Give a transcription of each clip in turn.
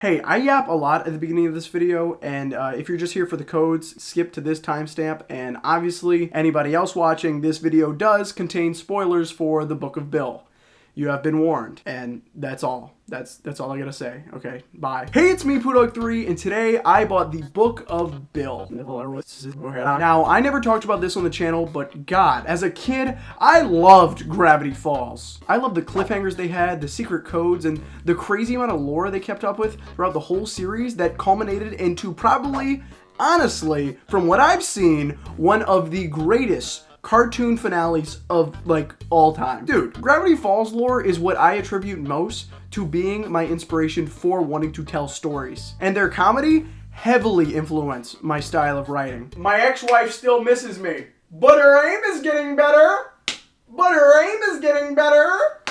Hey, I yap a lot at the beginning of this video, and if you're just here for the codes, skip to this timestamp, and obviously anybody else watching, this video does contain spoilers for the Book of Bill. You have been warned, and that's all. That's all I gotta say. Okay, bye. Hey, it's me, Pudog3, and today I bought the Book of Bill. Now, I never talked about this on the channel, but God, as a kid, I loved Gravity Falls. I loved the cliffhangers they had, the secret codes, and the crazy amount of lore they kept up with throughout the whole series that culminated into probably, honestly, from what I've seen, one of the greatest cartoon finales of like all time. Dude, Gravity Falls lore is what I attribute most to being my inspiration for wanting to tell stories. And their comedy heavily influenced my style of writing. My ex-wife still misses me, but her aim is getting better.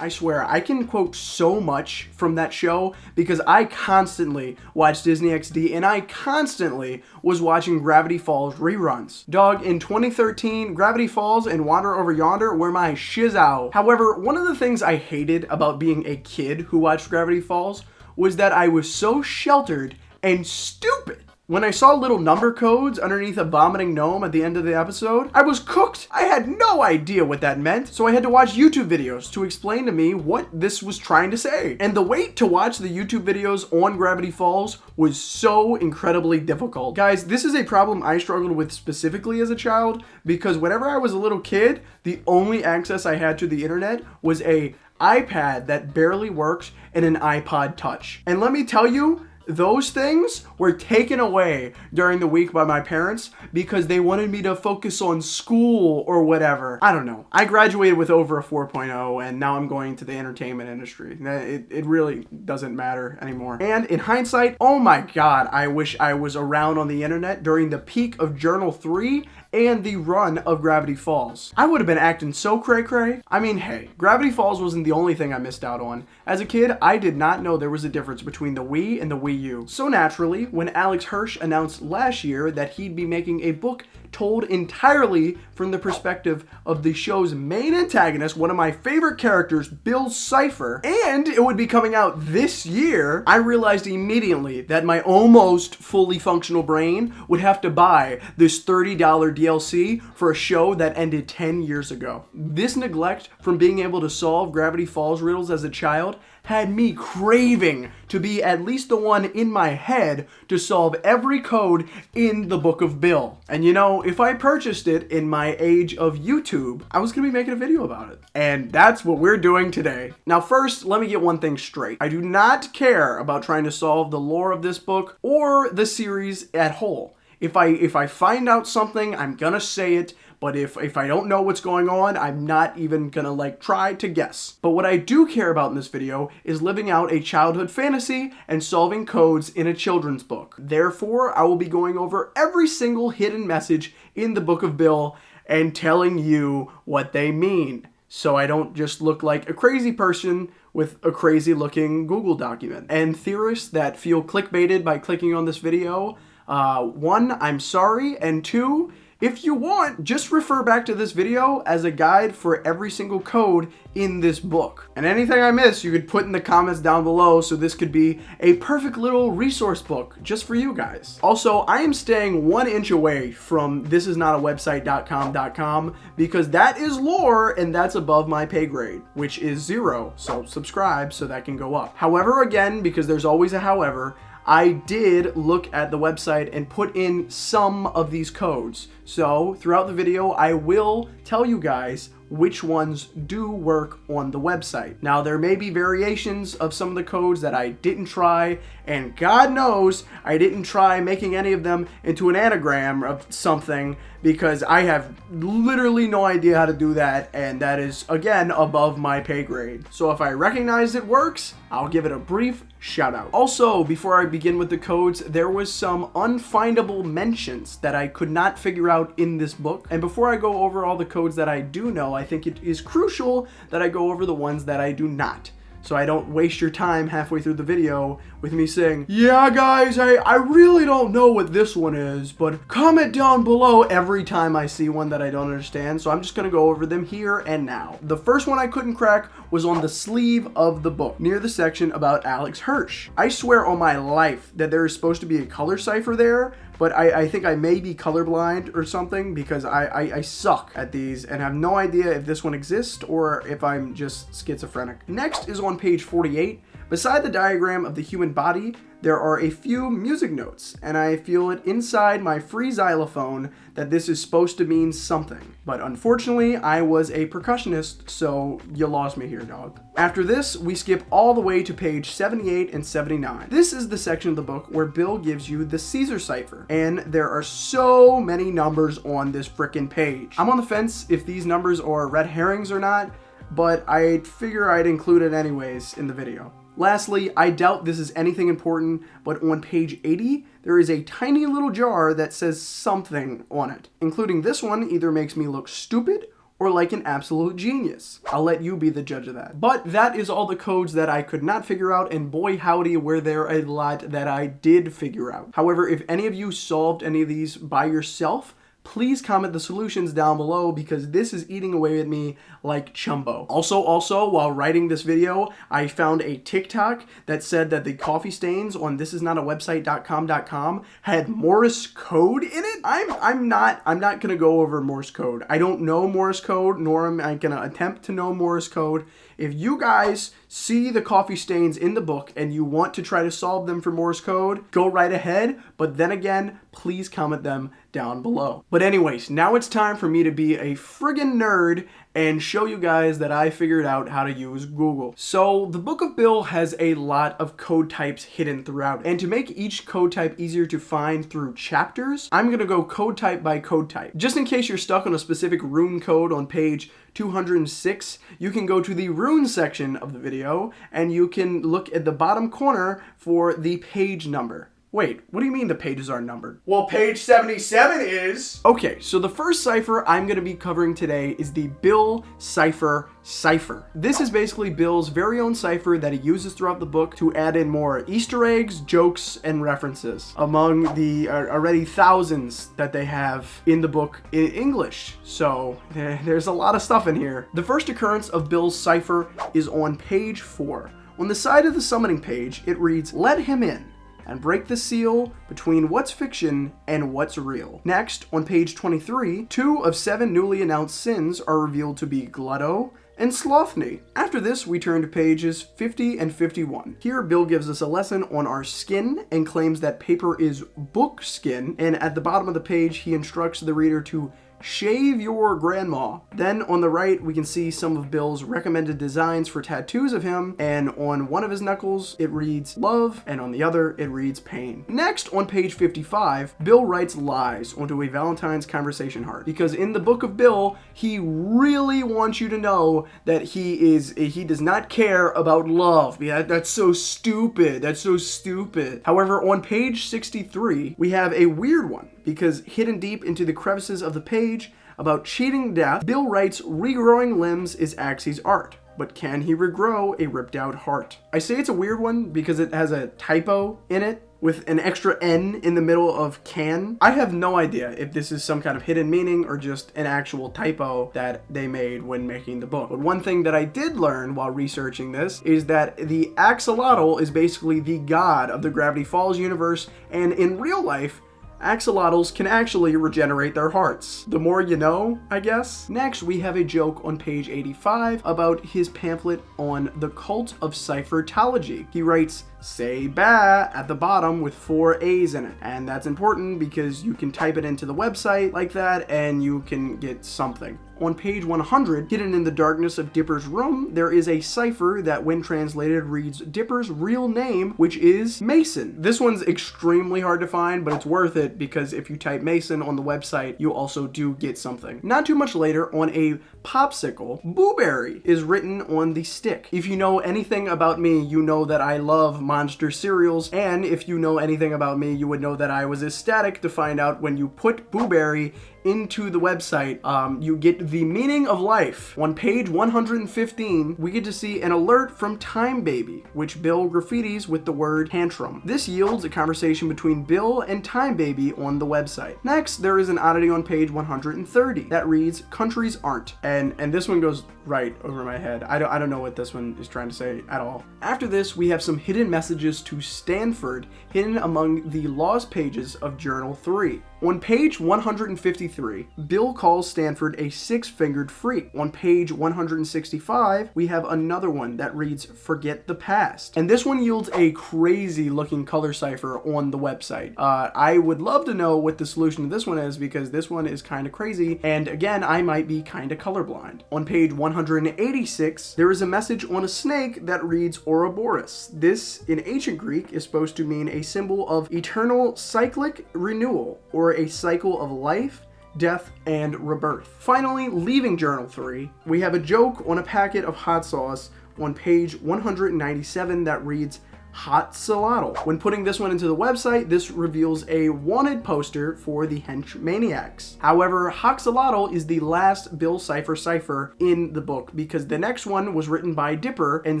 I swear, I can quote so much from that show because I constantly watched Disney XD and I constantly was watching Gravity Falls reruns. Dog, in 2013, Gravity Falls and Wander Over Yonder were my shizow. However, one of the things I hated about being a kid who watched Gravity Falls was that I was so sheltered and stupid. When I saw little number codes underneath a vomiting gnome at the end of the episode, I was cooked. I had no idea what that meant, so I had to watch YouTube videos to explain to me what this was trying to say. And the wait to watch the YouTube videos on Gravity Falls was so incredibly difficult. Guys, this is a problem I struggled with specifically as a child because whenever I was a little kid, the only access I had to the internet was a iPad that barely worked and an iPod Touch. And let me tell you, those things were taken away during the week by my parents because they wanted me to focus on school or whatever. I don't know. I graduated with over a 4.0 and now I'm going to the entertainment industry. It really doesn't matter anymore. And in hindsight, oh my God, I wish I was around on the internet during the peak of Journal 3 and the run of Gravity Falls. I would have been acting so cray-cray. I mean, hey, Gravity Falls wasn't the only thing I missed out on. As a kid, I did not know there was a difference between the Wii and the Wii U. So naturally, when Alex Hirsch announced last year that he'd be making a book told entirely from the perspective of the show's main antagonist, one of my favorite characters, Bill Cipher, and it would be coming out this year, I realized immediately that my almost fully functional brain would have to buy this $30 DLC for a show that ended 10 years ago. This neglect from being able to solve Gravity Falls riddles as a child had me craving to be at least the one in my head to solve every code in the Book of Bill. And you know, if I purchased it in my age of YouTube, I was gonna be making a video about it. And that's what we're doing today. Now first, let me get one thing straight. I do not care about trying to solve the lore of this book or the series at whole. If I find out something, I'm gonna say it. But if I don't know what's going on, I'm not even gonna try to guess. But what I do care about in this video is living out a childhood fantasy and solving codes in a children's book. Therefore, I will be going over every single hidden message in the Book of Bill and telling you what they mean, so I don't just look like a crazy person with a crazy looking Google document. And theorists that feel clickbaited by clicking on this video, one, I'm sorry, and two, if you want, just refer back to this video as a guide for every single code in this book. And anything I miss, you could put in the comments down below, so this could be a perfect little resource book just for you guys. Also, I am staying 1 inch away from thisisnotawebsite.com because that is lore and that's above my pay grade, which is 0. So subscribe so that can go up. However, again, because there's always a however, I did look at the website and put in some of these codes. So throughout the video, I will tell you guys which ones do work on the website. Now, there may be variations of some of the codes that I didn't try, and God knows I didn't try making any of them into an anagram of something because I have literally no idea how to do that, and that is, again, above my pay grade. So if I recognize it works, I'll give it a brief shout out. Also, before I begin with the codes, there was some unfindable mentions that I could not figure out in this book. And before I go over all the codes that I do know, I think it is crucial that I go over the ones that I do not. so I don't waste your time halfway through the video with me saying, yeah guys, I really don't know what this one is, but comment down below every time I see one that I don't understand. So I'm just gonna go over them here and now. The first one I couldn't crack was on the sleeve of the book, near the section about Alex Hirsch. I swear on my life that there is supposed to be a color cipher there, but I think I may be colorblind or something, because I suck at these and have no idea if this one exists or if I'm just schizophrenic. Next is on page 48. Beside the diagram of the human body, there are a few music notes, and I feel it inside my free xylophone that this is supposed to mean something. But unfortunately, I was a percussionist, so you lost me here, dog. After this, we skip all the way to page 78 and 79. This is the section of the book where Bill gives you the Caesar cipher, and there are so many numbers on this frickin' page. I'm on the fence if these numbers are red herrings or not, but I figure I'd include it anyways in the video. Lastly, I doubt this is anything important, but on page 80, there is a tiny little jar that says something on it. Including this one either makes me look stupid or like an absolute genius. I'll let you be the judge of that. But that is all the codes that I could not figure out, and boy howdy were there a lot that I did figure out. However, if any of you solved any of these by yourself, please comment the solutions down below, because this is eating away at me like chumbo. Also, while writing this video, I found a TikTok that said that the coffee stains on thisisnotawebsite.com had Morse code in it. I'm not gonna go over Morse code. I don't know Morse code, nor am I gonna attempt to know Morse code. If you guys see the coffee stains in the book and you want to try to solve them for Morse code, go right ahead. But then again, please comment them down below. But anyways, now it's time for me to be a friggin' nerd and show you guys that I figured out how to use Google. So the Book of Bill has a lot of code types hidden throughout, and to make each code type easier to find through chapters, I'm gonna go code type by code type. Just in case you're stuck on a specific rune code on page 206, you can go to the rune section of the video and you can look at the bottom corner for the page number. Wait, what do you mean the pages are numbered? Well, page 77 is. Okay, so the first cipher I'm going to be covering today is the Bill Cipher cipher. This is basically Bill's very own cipher that he uses throughout the book to add in more Easter eggs, jokes, and references among the already thousands that they have in the book in English. So there's a lot of stuff in here. The first occurrence of Bill's cipher is on page 4. On the side of the summoning page, it reads, "Let him in and break the seal between what's fiction and what's real." Next, on page 23, 2 of 7 newly announced sins are revealed to be glutto and slothny. After this, we turn to pages 50 and 51. Here, Bill gives us a lesson on our skin and claims that paper is book skin, and at the bottom of the page, he instructs the reader to shave your grandma. Then on the right, we can see some of Bill's recommended designs for tattoos of him, and on one of his knuckles, it reads love, and on the other, it reads pain. Next, on page 55, Bill writes lies onto a Valentine's conversation heart, because in the Book of Bill, he really wants you to know that he does not care about love. Yeah, that's so stupid. That's so stupid. However, on page 63, we have a weird one, because hidden deep into the crevices of the page about cheating death, Bill writes, "Regrowing limbs is Axie's art, but can he regrow a ripped out heart?" I say it's a weird one because it has a typo in it with an extra N in the middle of can. I have no idea if this is some kind of hidden meaning or just an actual typo that they made when making the book. But one thing that I did learn while researching this is that the axolotl is basically the god of the Gravity Falls universe, and in real life, axolotls can actually regenerate their hearts. The more you know, I guess. Next, we have a joke on page 85 about his pamphlet on the cult of ciphertology. He writes, "Say ba" at the bottom with 4 A's in it. And that's important because you can type it into the website like that and you can get something. On page 100, hidden in the darkness of Dipper's room, there is a cipher that when translated reads Dipper's real name, which is Mason. This one's extremely hard to find, but it's worth it because if you type Mason on the website, you also do get something. Not too much later, on a popsicle, Booberry is written on the stick. If you know anything about me, you know that I love monster cereals, and if you know anything about me, you would know that I was ecstatic to find out when you put Booberry into the website, you get the meaning of life. On page 115, we get to see an alert from Time Baby, which Bill graffitis with the word tantrum. This yields a conversation between Bill and Time Baby on the website. Next, there is an oddity on page 130 that reads, countries aren't. And this one goes right over my head. I don't know what this one is trying to say at all. After this, we have some hidden messages to Stanford hidden among the lost pages of Journal 3. On page 153, Bill calls Stanford a six-fingered freak. On page 165, we have another one that reads, forget the past. And this one yields a crazy looking color cipher on the website. I would love to know what the solution to this one is, because this one is kind of crazy. And again, I might be kind of colorblind. On page 186, there is a message on a snake that reads Ouroboros. This, in ancient Greek, is supposed to mean a symbol of eternal cyclic renewal, or a cycle of life, death, and rebirth. Finally, leaving Journal 3, we have a joke on a packet of hot sauce on page 197 that reads Hot Salato. When putting this one into the website, this reveals a wanted poster for the Hench Maniacs. However, Hot Salato is the last Bill Cipher cipher in the book, because the next one was written by Dipper and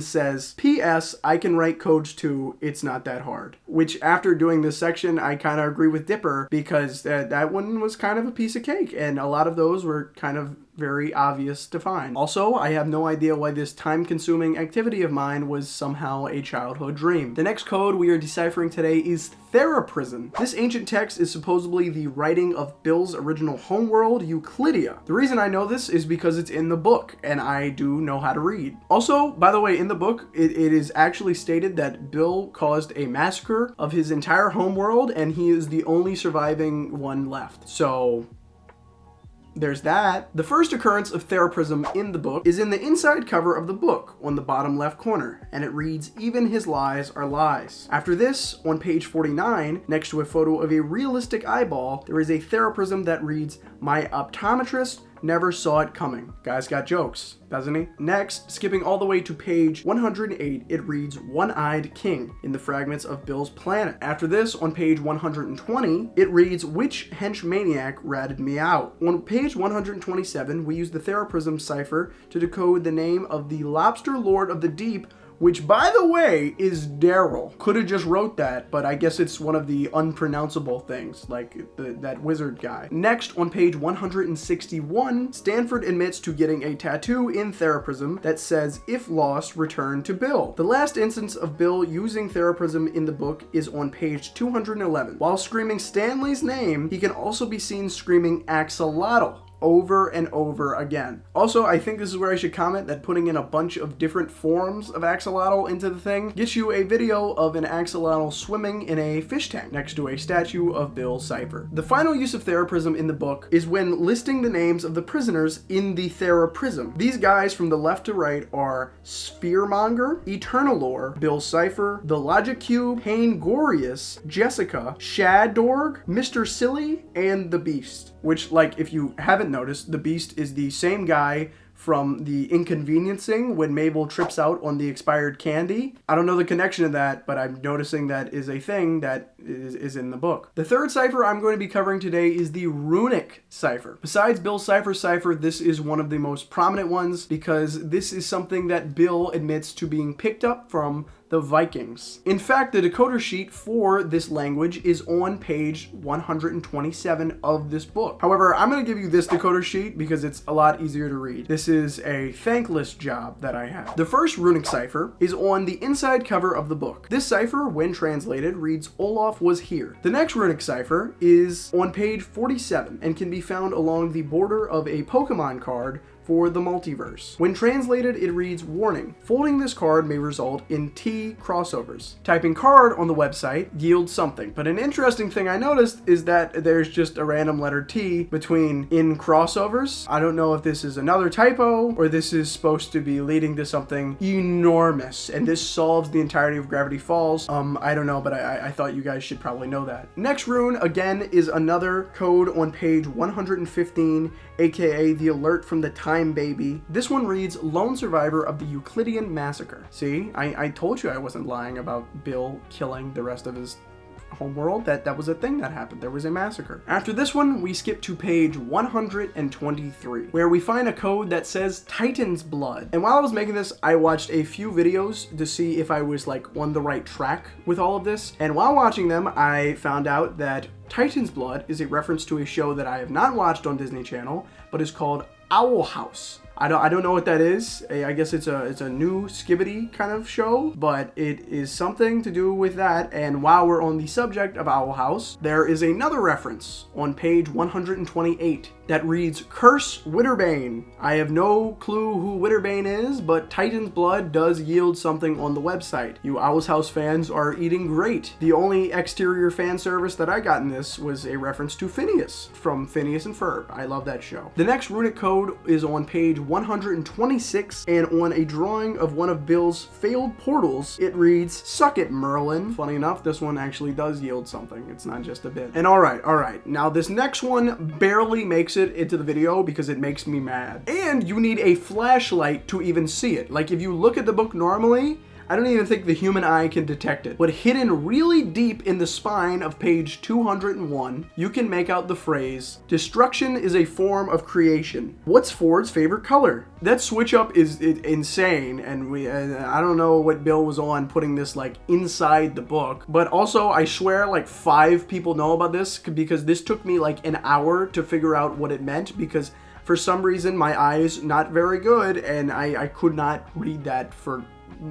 says, P.S. I can write codes too, it's not that hard. Which, after doing this section, I kind of agree with Dipper, because that one was kind of a piece of cake, and a lot of those were kind of very obvious to find. Also, I have no idea why this time-consuming activity of mine was somehow a childhood dream. The next code we are deciphering today is Theraprism. This ancient text is supposedly the writing of Bill's original homeworld, Euclidia. The reason I know this is because it's in the book, and I do know how to read. Also, by the way, in the book, it is actually stated that Bill caused a massacre of his entire homeworld, and he is the only surviving one left. So there's that. The first occurrence of Theraprism in the book is in the inside cover of the book on the bottom left corner, and it reads, even his lies are lies. After this, on page 49, next to a photo of a realistic eyeball, there is a Theraprism that reads, my optometrist never saw it coming. Guy's got jokes, doesn't he? Next, skipping all the way to page 108, it reads One-Eyed King in the fragments of Bill's planet. After this, on page 120, it reads Which hench maniac ratted me out? On page 127, we use the Theraprism cipher to decode the name of the Lobster Lord of the Deep, which, by the way, is Daryl. Could have just wrote that, but I guess it's one of the unpronounceable things, like that wizard guy. Next, on page 161, Stanford admits to getting a tattoo in Theraprism that says, if lost, return to Bill. The last instance of Bill using Theraprism in the book is on page 211. While screaming Stanley's name, he can also be seen screaming Axolotl over and over again. Also, I think this is where I should comment that putting in a bunch of different forms of axolotl into the thing gets you a video of an axolotl swimming in a fish tank next to a statue of Bill Cipher. The final use of Theraprism in the book is when listing the names of the prisoners in the Theraprism. These guys from the left to right are Spearmonger, Eternalore, Bill Cipher, the Logic Cube, Paingorius, Jessica, Shadorg, Mr. Silly, and the Beast. Which, like, if you haven't noticed, the Beast is the same guy from the Inconveniencing when Mabel trips out on the expired candy. I don't know the connection to that, but I'm noticing that is a thing that is in the book. The third cipher I'm going to be covering today is the Runic Cipher. Besides Bill's cipher, this is one of the most prominent ones because this is something that Bill admits to being picked up from the Vikings. In fact, the decoder sheet for this language is on page 127 of this book. However, I'm going to give you this decoder sheet because it's a lot easier to read. This is a thankless job that I have. The first Runic Cipher is on the inside cover of the book. This cipher, when translated, reads Olaf was here. The next Runic Cipher is on page 47 and can be found along the border of a Pokemon card for the multiverse. When translated, it reads, warning, folding this card may result in T crossovers. Typing card on the website yields something, but an interesting thing I noticed is that there's just a random letter T between in crossovers. I don't know if this is another typo or this is supposed to be leading to something enormous, and this solves the entirety of Gravity Falls. I don't know, but I thought you guys should probably know that. Next rune, again, is another code on page 115, aka the alert from the Time Baby. This one reads, lone survivor of the Euclidean massacre. See, I told you I wasn't lying about Bill killing the rest of his homeworld that was a thing that happened. There was a massacre. After this one, we skip to page 123, where we find a code that says Titan's Blood. And while I was making this, I watched a few videos to see if I was like on the right track with all of this. And while watching them, I found out that Titan's Blood is a reference to a show that I have not watched on Disney Channel, but is called Owl House. I don't know what that is. I guess it's a new Skibbity kind of show, but it is something to do with that. And while we're on the subject of Owl House, there is another reference on page 128 that reads Curse Witterbane. I have no clue who Witterbane is, but Titan's Blood does yield something on the website. You Owl's House fans are eating great. The only exterior fan service that I got in this was a reference to Phineas from Phineas and Ferb. I love that show. The next runic code is on page 126, and on a drawing of one of Bill's failed portals, it reads, Suck it, Merlin. Funny enough, this one actually does yield something. It's not just a bit. And all right. Now this next one barely makes it into the video because it makes me mad. And you need a flashlight to even see it. Like if you look at the book normally, I don't even think the human eye can detect it. But hidden really deep in the spine of page 201, you can make out the phrase, Destruction is a form of creation. What's Ford's favorite color? That switch up is insane, and I don't know what Bill was on putting this like inside the book. But also, I swear like 5 people know about this because this took me like an hour to figure out what it meant, because for some reason my eyes not very good and I could not read that for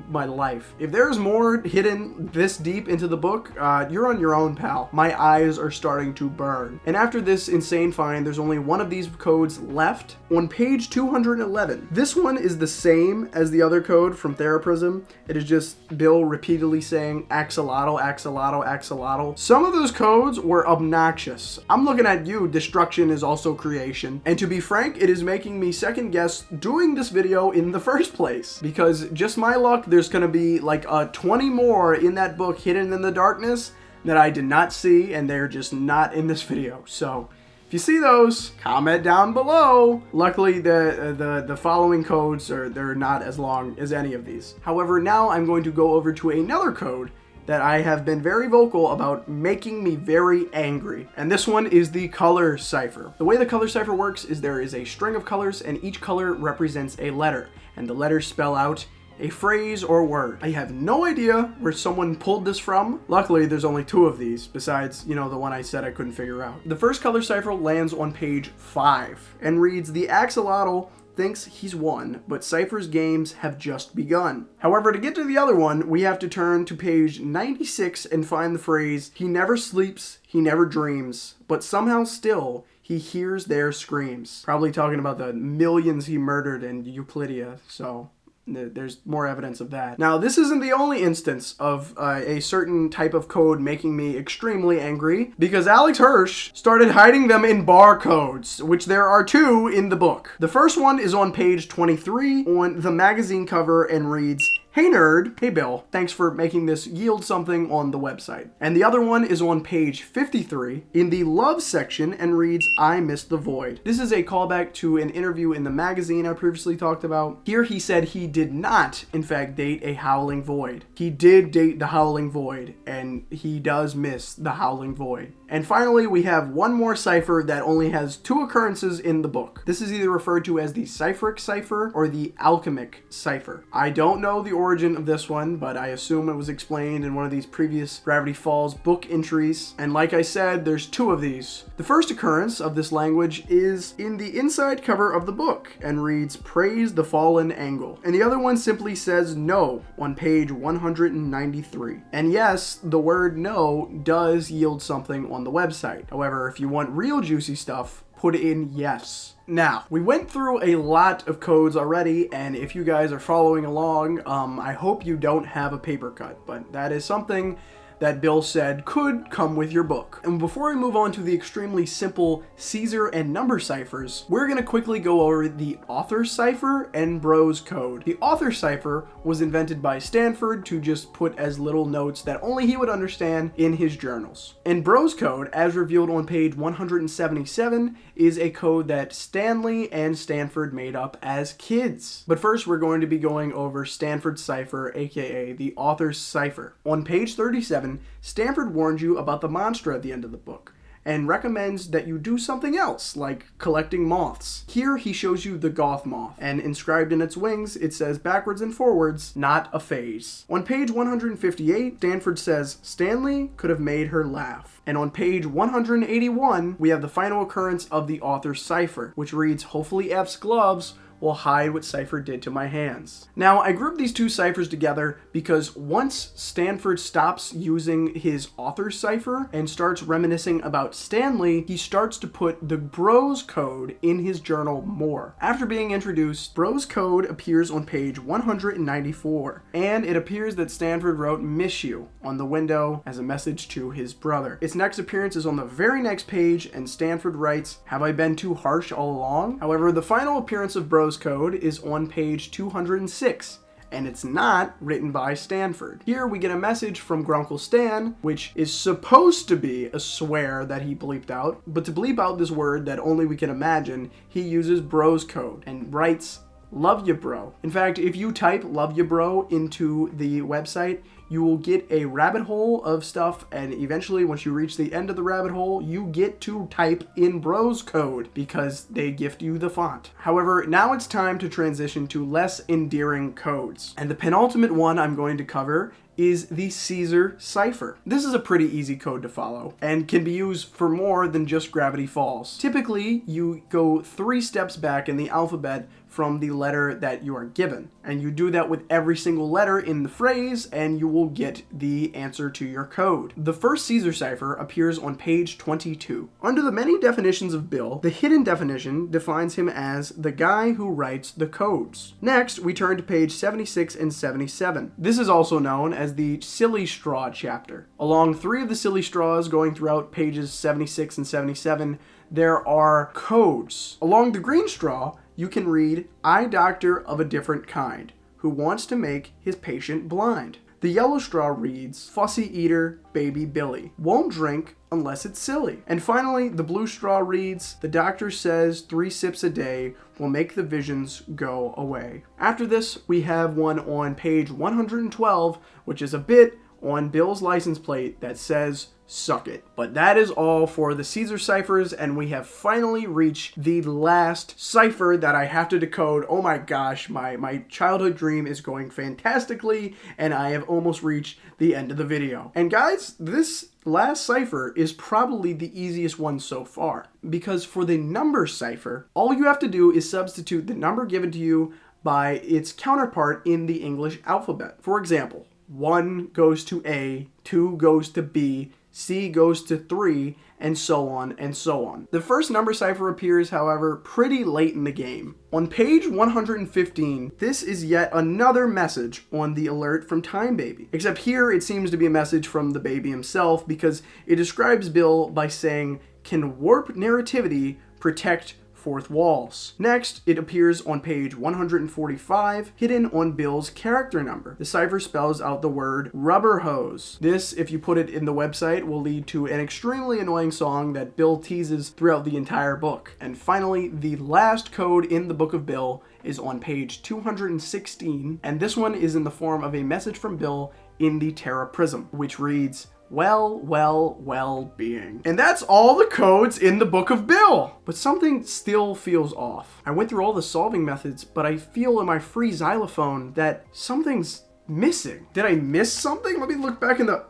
my life. If there's more hidden this deep into the book, you're on your own, pal. My eyes are starting to burn. And after this insane find, there's only one of these codes left on page 211. This one is the same as the other code from Theraprism. It is just Bill repeatedly saying axolotl, axolotl, axolotl. Some of those codes were obnoxious. I'm looking at you, destruction is also creation. And to be frank, it is making me second guess doing this video in the first place, because just my luck, there's gonna be like 20 more in that book hidden in the darkness that I did not see, and they're just not in this video. So if you see those, comment down below. Luckily the following codes they're not as long as any of these. However, now I'm going to go over to another code that I have been very vocal about making me very angry. And this one is the Color Cipher. The way the Color Cipher works is there is a string of colors, and each color represents a letter, and the letters spell out a phrase or word. I have no idea where someone pulled this from. Luckily, there's only 2 of these, besides, the one I said I couldn't figure out. The first Color Cipher lands on page 5 and reads, The axolotl thinks he's won, but Cipher's games have just begun. However, to get to the other one, we have to turn to page 96 and find the phrase, He never sleeps, he never dreams, but somehow still he hears their screams. Probably talking about the millions he murdered in Euclidia, so there's more evidence of that. Now, this isn't the only instance of a certain type of code making me extremely angry, because Alex Hirsch started hiding them in barcodes, which there are 2 in the book. The first one is on page 23 on the magazine cover and reads, Hey nerd, hey Bill, thanks for making this yield something on the website. And the other one is on page 53 in the love section and reads, I missed the void. This is a callback to an interview in the magazine I previously talked about. Here he said he did not, in fact, date a howling void. He did date the howling void, and he does miss the howling void. And finally, we have one more cipher that only has 2 occurrences in the book. This is either referred to as the Cipheric Cipher or the Alchemic Cipher. I don't know the origin of this one, but I assume it was explained in one of these previous Gravity Falls book entries. And like I said, there's 2 of these. The first occurrence of this language is in the inside cover of the book and reads, Praise the Fallen Angle. And the other one simply says no on page 193. And yes, the word no does yield something on the website. However, if you want real juicy stuff, put in yes. Now, we went through a lot of codes already, and if you guys are following along, I hope you don't have a paper cut, but that is something that Bill said could come with your book. And before we move on to the extremely simple Caesar and number ciphers, we're going to quickly go over the author cipher and Bros code. The author cipher was invented by Stanford to just put as little notes that only he would understand in his journals. And Bros code, as revealed on page 177, is a code that Stanley and Stanford made up as kids. But first, we're going to be going over Stanford's cipher, aka the author's cipher. On page 37, 77, Stanford warns you about the monster at the end of the book, and recommends that you do something else, like collecting moths. Here he shows you the goth moth, and inscribed in its wings, it says backwards and forwards, not a phase. On page 158, Stanford says, Stanley could have made her laugh. And on page 181, we have the final occurrence of the author's cipher, which reads, hopefully F's gloves will hide what Cipher did to my hands. Now, I grouped these two ciphers together because once Stanford stops using his author's cipher and starts reminiscing about Stanley, he starts to put the Bros code in his journal more. After being introduced, Bros code appears on page 194, and it appears that Stanford wrote "miss you" on the window as a message to his brother. Its next appearance is on the very next page, and Stanford writes, have I been too harsh all along? However, the final appearance of Bros code is on page 206, and it's not written by Stanford. Here we get a message from Grunkle Stan, which is supposed to be a swear that he bleeped out, but to bleep out this word that only we can imagine, he uses Bros code and writes, love ya bro. In fact, if you type love ya bro into the website, you will get a rabbit hole of stuff, and eventually once you reach the end of the rabbit hole, you get to type in Bros code because they gift you the font. However, now it's time to transition to less endearing codes. And the penultimate one I'm going to cover is the Caesar Cipher. This is a pretty easy code to follow and can be used for more than just Gravity Falls. Typically, you go 3 steps back in the alphabet from the letter that you are given, and you do that with every single letter in the phrase, and you will get the answer to your code. The first Caesar Cipher appears on page 22. Under the many definitions of Bill, the hidden definition defines him as the guy who writes the codes. Next, we turn to page 76 and 77. This is also known as the Silly Straw chapter. Along 3 of the Silly Straws going throughout pages 76 and 77, there are codes. Along the green straw, you can read, eye doctor of a different kind, who wants to make his patient blind. The yellow straw reads, fussy eater, baby Billy, won't drink unless it's silly. And finally, the blue straw reads, the doctor says 3 sips a day will make the visions go away. After this, we have one on page 112, which is a bit on Bill's license plate that says, suck it. But that is all for the Caesar ciphers, and we have finally reached the last cipher that I have to decode. Oh my gosh, my childhood dream is going fantastically, and I have almost reached the end of the video. And guys, this last cipher is probably the easiest one so far, because for the number cipher, all you have to do is substitute the number given to you by its counterpart in the English alphabet. For example, 1 goes to A, 2 goes to B, C goes to 3, and so on and so on. The first number cipher appears, however, pretty late in the game. On page 115, this is yet another message on the alert from Time Baby. Except here, it seems to be a message from the baby himself, because it describes Bill by saying, can warp narrativity protect fourth walls? Next, it appears on page 145, hidden on Bill's character number. The cipher spells out the word rubber hose. This, if you put it in the website, will lead to an extremely annoying song that Bill teases throughout the entire book. And finally, the last code in the Book of Bill is on page 216, and this one is in the form of a message from Bill in the Theraprism, which reads, well-being. And that's all the codes in the Book of Bill. But something still feels off. I went through all the solving methods, but I feel in my free xylophone that something's missing. Did I miss something? Let me look back in the...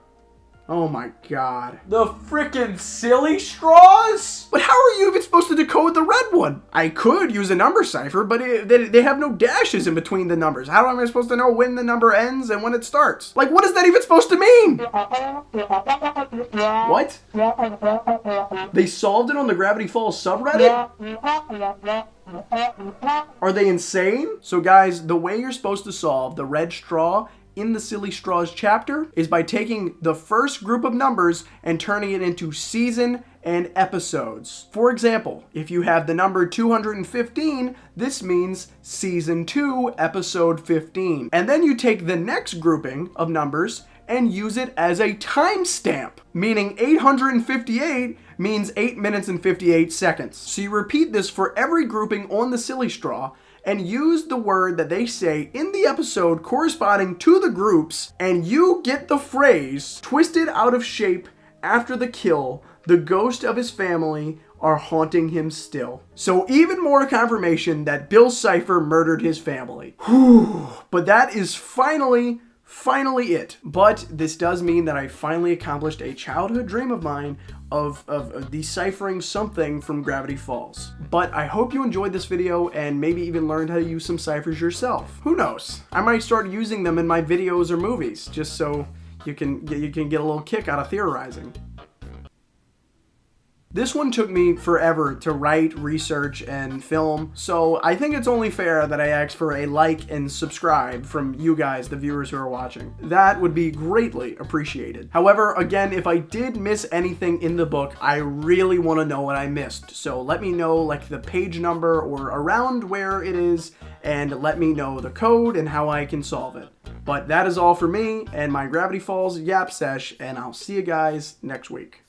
Oh my god. The frickin' silly straws? But how are you even supposed to decode the red one? I could use a number cipher, but they have no dashes in between the numbers. How am I supposed to know when the number ends and when it starts? Like, what is that even supposed to mean? What? They solved it on the Gravity Falls subreddit? Are they insane? So guys, the way you're supposed to solve the red straw in the Silly Straws chapter is by taking the first group of numbers and turning it into season and episodes. For example, if you have the number 215, this means season 2, episode 15. And then you take the next grouping of numbers and use it as a timestamp, meaning 858 means 8 minutes and 58 seconds. So you repeat this for every grouping on the Silly Straw, and use the word that they say in the episode corresponding to the groups, and you get the phrase "twisted out of shape after the kill, the ghost of his family are haunting him still." So even more confirmation that Bill Cipher murdered his family. Whew. But that is finally it. But this does mean that I finally accomplished a childhood dream of mine of deciphering something from Gravity Falls. But I hope you enjoyed this video and maybe even learned how to use some ciphers yourself. Who knows? I might start using them in my videos or movies just so you can get a little kick out of theorizing. This one took me forever to write, research, and film, so I think it's only fair that I ask for a like and subscribe from you guys, the viewers who are watching. That would be greatly appreciated. However, again, if I did miss anything in the book, I really want to know what I missed, so let me know like the page number or around where it is, and let me know the code and how I can solve it. But that is all for me and my Gravity Falls Yap Sesh, and I'll see you guys next week.